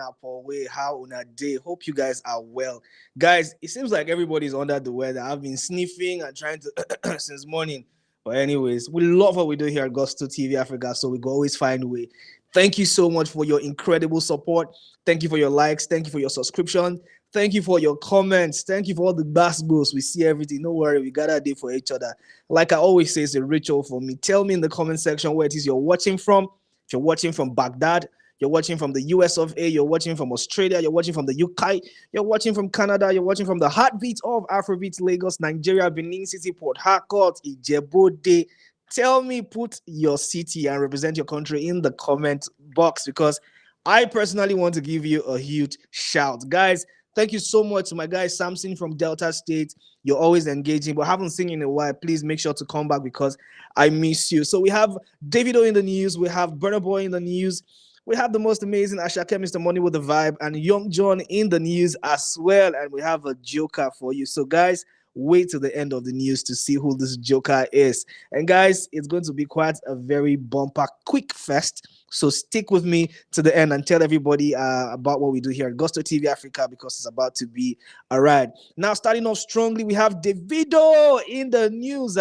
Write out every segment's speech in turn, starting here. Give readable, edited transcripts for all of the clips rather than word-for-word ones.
una for way, how una day. Hope you guys are well. Guys, it seems like everybody's under the weather. I've been sniffing and trying to since morning. But anyways, we love what we do here at Gusto TV Africa, so we go always find a way. Thank you so much for your incredible support. Thank you for your likes. Thank you for your subscription. Thank you for your comments. Thank you for all the basketballs. We see everything. No worry, we got a day for each other. Like I always say, it's a ritual for me. Tell me in the comment section where it is you're watching from. If you're watching from Baghdad, you're watching from the US of A, you're watching from Australia, you're watching from the UK, you're watching from Canada, you're watching from the heartbeat of Afrobeat, Lagos, Nigeria, Benin City, Port Harcourt, Ijebu-Ode. Tell me, put your city and represent your country in the comment box because I personally want to give you a huge shout. Guys, thank you so much to my guy Samson from Delta State. You're always engaging, but haven't seen you in a while. Please make sure to come back because I miss you. So we have Davido in the news. We have Burna Boy in the news. We have the most amazing Asake, Mr. Money with the Vibe, and Young Jonn in the news as well. And we have a joker for you. So, guys, wait till the end of the news to see who this joker is. And, guys, it's going to be quite a very bumper, quick fest. So stick with me to the end and tell everybody about what we do here at Gusto TV Africa because it's about to be a ride. Now, starting off strongly, we have Davido in the news.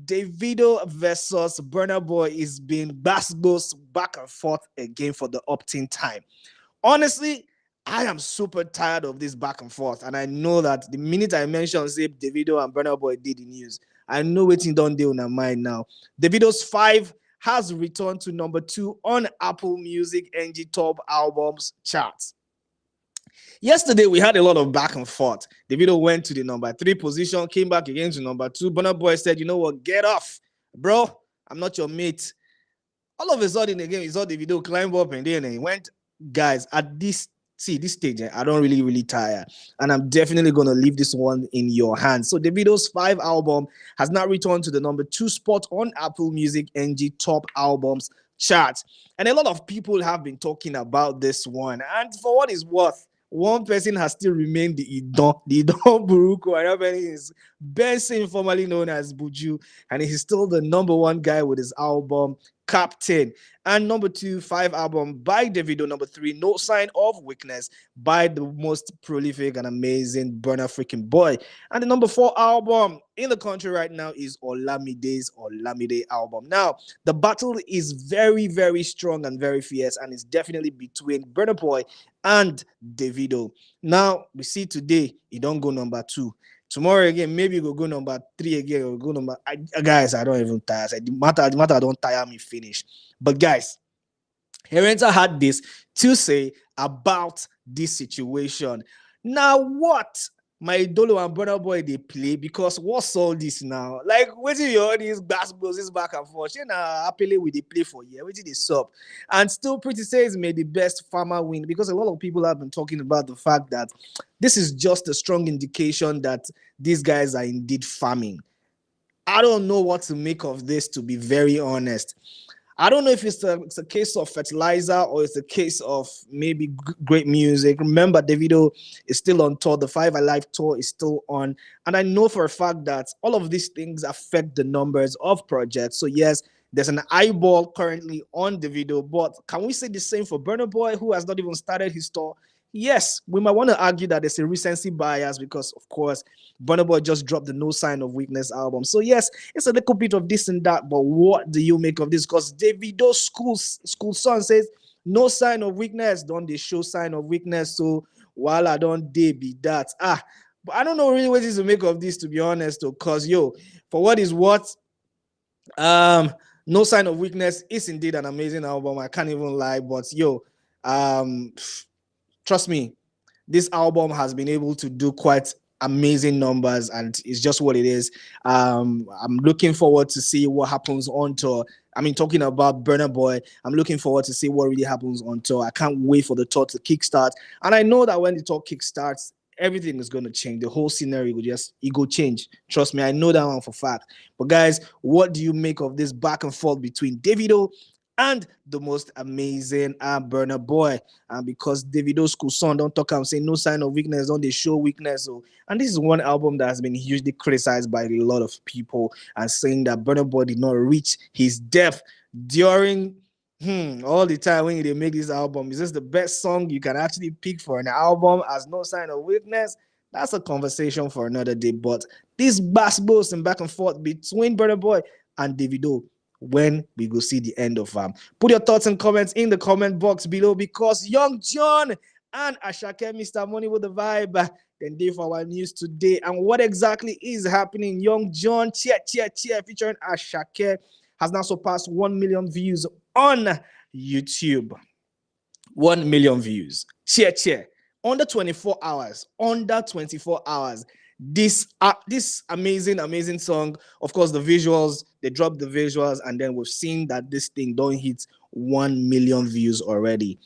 Davido versus Burna Boy is being basketballs back and forth again for the opt-in time. Honestly, I am super tired of this back and forth, and I know that the minute I mention say Davido and Burna Boy did the news, I know waiting don't deal in my mind now. Davido's 5 has returned to number 2 on Apple Music NG Top Albums charts. Yesterday, we had a lot of back and forth. Davido went to the number 3 position, came back again to number 2. Burna Boy said, you know what, get off, bro. I'm not your mate. All of a sudden, again, we saw Davido climb up and then he went, guys, at this stage, I don't really tire. And I'm definitely going to leave this one in your hands. So Davido's 5 album has now returned to the number 2 spot on Apple Music NG Top Albums charts. And a lot of people have been talking about this one. And for what it's worth, one person has still remained the Idon Buruko, whatever it is, Benson, formerly known as Buju, and he's still the number 1 guy with his album Captain. And number 2, 5 album by Davido. Number 3, No Sign of Weakness by the most prolific and amazing Burna freaking Boy. And the number 4 album in the country right now is Olamide's Olamide album. Now, the battle is very strong and very fierce, and it's definitely between Burna Boy and Davido. Now, we see today, he don't go number 2. Tomorrow again, maybe we'll go number 3 again. We'll go number. Guys, I don't even tire. The matter don't tire me finish. But guys, Herenta had this to say about this situation. Now, what my Dolo and Burna Boy they play because what's all this now? Like, what's all these basketballs, this back and forth? You know, happily with the play for you. What did they sub? And still, Pretty says may the best farmer win because a lot of people have been talking about the fact that this is just a strong indication that these guys are indeed farming. I don't know what to make of this, to be very honest. I don't know if it's a case of fertilizer or it's a case of maybe great music. Remember, Davido is still on tour. The 5 Alive tour is still on. And I know for a fact that all of these things affect the numbers of projects. So yes, there's an eyeball currently on Davido. But can we say the same for Burna Boy, who has not even started his tour? Yes, we might want to argue that there's a recency bias because, of course, Burna Boy just dropped the No Sign of Weakness album. So, yes, it's a little bit of this and that, but what do you make of this? Because Davido's school son says, no sign of weakness. Don't they show sign of weakness? So, while I don't they be that. But I don't know really what is to make of this, to be honest, because, for what is what, No Sign of Weakness is indeed an amazing album. I can't even lie, but, trust me, this album has been able to do quite amazing numbers, and it's just what it is. I'm looking forward to see what happens on tour. I mean, talking about Burna Boy, I'm looking forward to see what really happens on tour. I can't wait for the tour to kickstart. And I know that when the tour kickstarts, everything is going to change. The whole scenario will go change. Trust me, I know that one for fact. But guys, what do you make of this back and forth between Davido and the most amazing Burna Boy? And because Davido's school son don't talk and say no sign of weakness, don't they show weakness? So, and this is one album that has been hugely criticized by a lot of people and saying that Burna Boy did not reach his depth during All the time when they make this album, is this the best song you can actually pick for an album as No Sign of Weakness? That's a conversation for another day. But this basketballs and back and forth between Burna Boy and Davido, when we go see the end of put your thoughts and comments in the comment box below, because Young Jonn and Asake, Mr. Money with the Vibe, then they for our news today. And what exactly is happening? Young Jonn, cheer, featuring Asake, has now surpassed 1 million views on YouTube. 1 million views. Cheer. Under 24 hours. This amazing song. Of course, the visuals, they dropped the visuals, and then we've seen that this thing don't hit 1 million views already.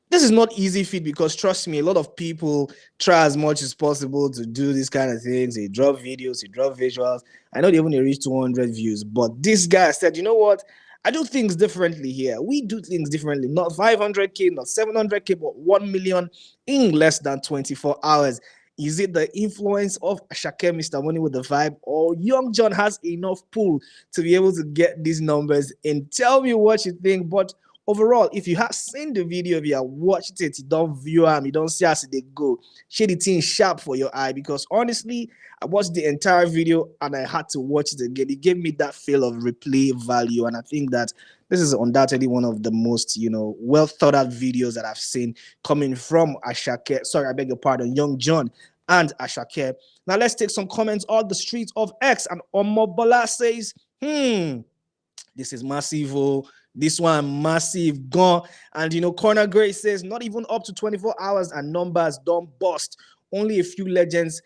This is not easy feat, because trust me, a lot of people try as much as possible to do these kind of things. They drop videos, they drop visuals. I know they only reach 200 views, but this guy said, you know what? I do things differently here. We do things differently. Not 500K, not 700K, but 1 million in less than 24 hours. Is it the influence of Asake, Mr. Money with the Vibe, or Young Jonn has enough pull to be able to get these numbers? And tell me what you think. But overall, if you have seen the video, if you have watched it, you don't view them, you don't see as they go, share the thing sharp for your eye, because honestly, I watched the entire video and I had to watch it again. It gave me that feel of replay value, and I think that this is undoubtedly one of the most, well thought out videos that I've seen coming from Asake. Sorry, I beg your pardon, Young Jonn and Asake. Now let's take some comments on the streets of X. And Omobola says, this is massive. Oh, this one massive gone. And Corner Grace says, not even up to 24 hours and numbers don't bust. Only a few legends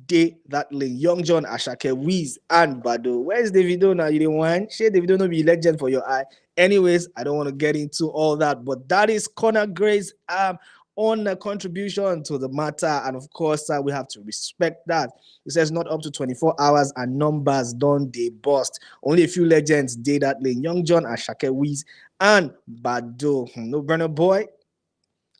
did that link. Young Jonn, Asake, Wiz, and Bado. Where's Davido now? You didn't want? Share Davido no be legend for your eye. Anyways, I don't want to get into all that, but that is Corner Grace on a contribution to the matter. And of course, we have to respect that. It says not up to 24 hours and numbers don't they bust. Only a few legends did that lane. Young Jonn, Asake, Wiz, and Bado. No Burna Boy,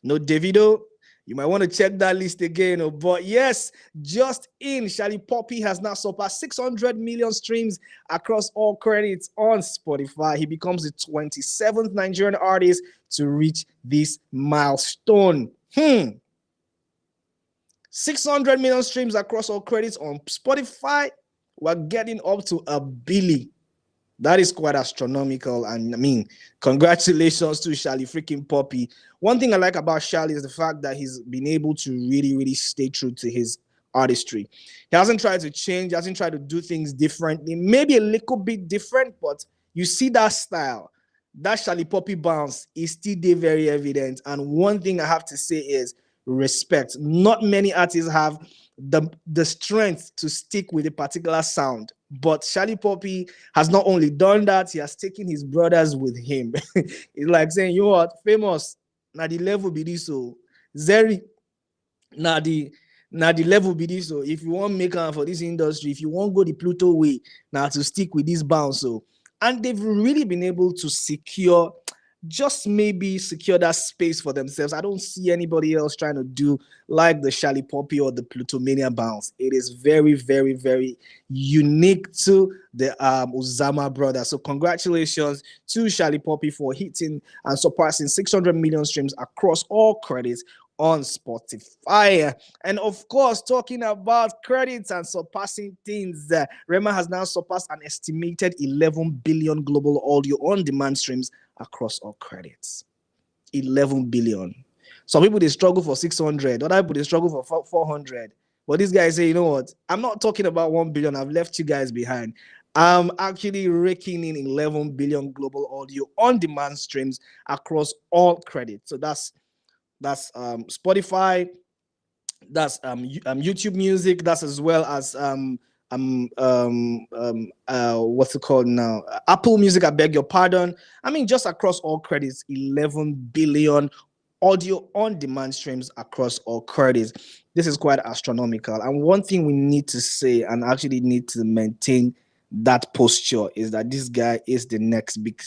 no Davido. You might want to check that list again. But yes, just in, Shallipopi has now surpassed 600 million streams across all credits on Spotify. He becomes the 27th Nigerian artist to reach this milestone. 600 million streams across all credits on Spotify. We're getting up to a billion. That is quite astronomical. And I mean, congratulations to Shallipopi. One thing I like about Shalli is the fact that he's been able to really stay true to his artistry. He hasn't tried to change, hasn't tried to do things differently, maybe a little bit different, but you see that style, that Shallipopi bounce is still there, very evident. And one thing I have to say is respect. Not many artists have the strength to stick with a particular sound, but Shallipopi has not only done that, he has taken his brothers with him. It's like saying, you know what, famous, now the level be this, so Zeri, now the level be this, so if you want to make am for this industry, if you want to go the Pluto way, now to stick with this bounce. So, and they've really been able to secure that space for themselves. I don't see anybody else trying to do like the Shallipopi or the Plutomania bounce. It is very unique to the Uzama brothers. So congratulations to Shallipopi for hitting and surpassing 600 million streams across all credits on Spotify. And of course, talking about credits and surpassing things, Rema has now surpassed an estimated 11 billion global audio on demand streams across all credits. 11 billion. Some people they struggle for 600, other people they struggle for 400. But these guys say, you know what? I'm not talking about 1 billion. I've left you guys behind. I'm actually raking in 11 billion global audio on demand streams across all credits. So that's Spotify, that's YouTube Music, that's as well as what's it called now? Apple Music, I beg your pardon. I mean, just across all credits, 11 billion audio on demand streams across all credits. This is quite astronomical. And one thing we need to say, and actually need to maintain that posture, is that this guy is the next big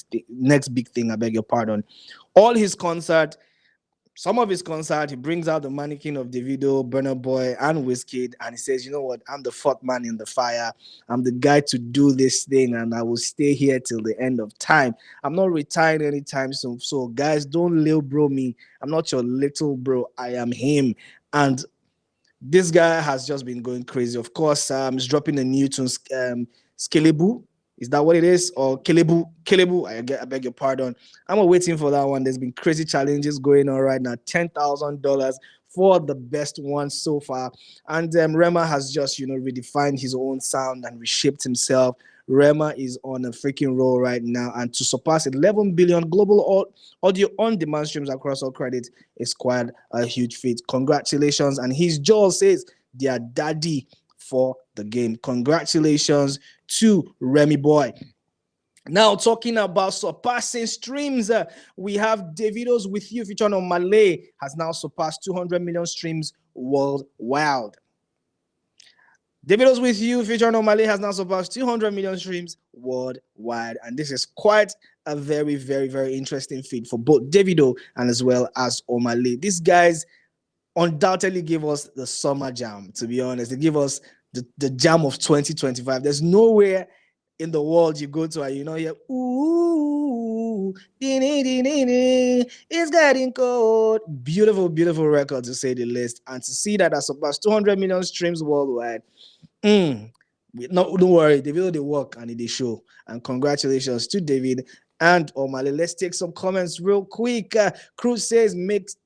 thing. I beg your pardon. All his concert, some of his concert, he brings out the mannequin of Davido, Burna Boy, and Wizkid, and he says, "You know what? I'm the fourth man in the fire. I'm the guy to do this thing, and I will stay here till the end of time. I'm not retiring anytime soon. So, guys, don't little bro me. I'm not your little bro. I am him." And this guy has just been going crazy. Of course, he's dropping a new tune, Skelebu. Is that what it is? Or Kelebu? Kelebu, I beg your pardon. I'm waiting for that one. There's been crazy challenges going on right now. $10,000 for the best one so far. And Rema has just, redefined his own sound and reshaped himself. Rema is on a freaking roll right now. And to surpass 11 billion global audio on-demand streams across all credits is quite a huge feat. Congratulations. And his Joel says, their daddy for the game. Congratulations to Remy Boy. Now, talking about surpassing streams, we have Davido's With You featuring Omah Lay has now surpassed 200 million streams worldwide. Davido's With You featuring Omah Lay has now surpassed 200 million streams worldwide. And this is quite a very, very, very interesting feat for both Davido and as well as Omah Lay. These guys undoubtedly give us the summer jam, to be honest. They give us the jam of 2025. There's nowhere in the world you go to and you're ooh, it's getting cold. Beautiful, beautiful record, to say the least. And to see that surpassed 200 million streams worldwide. No, don't worry, David they work and they show. And congratulations to David and Omah Lay. Let's take some comments real quick. Cruz says makes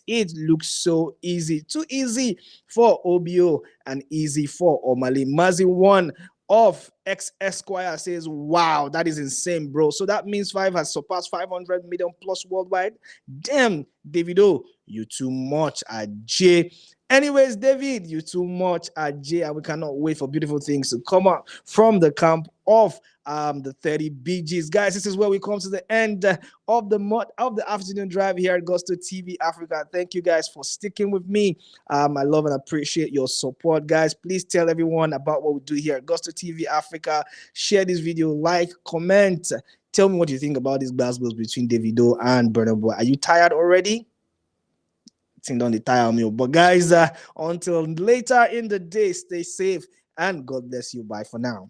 it look so easy. Too easy for OBO and easy for Omah Lay. Mazi one of X Esquire says, wow, that is insane, bro. So that means 5 has surpassed 500 million plus worldwide. Damn, Davido, you too much at J. Anyways, David, you too much at J, and we cannot wait for beautiful things to come out from the camp of the 30 BGs. Guys, this is where we come to the end of the afternoon drive here at Gusto TV Africa. Thank you guys for sticking with me. I love and appreciate your support, guys. Please tell everyone about what we do here at Gusto TV Africa. Share this video, like, comment. Tell me what you think about these battles between Davido and Burna Boy. Are you tired already? Don't tire me. But guys, until later in the day, stay safe and God bless you. Bye for now.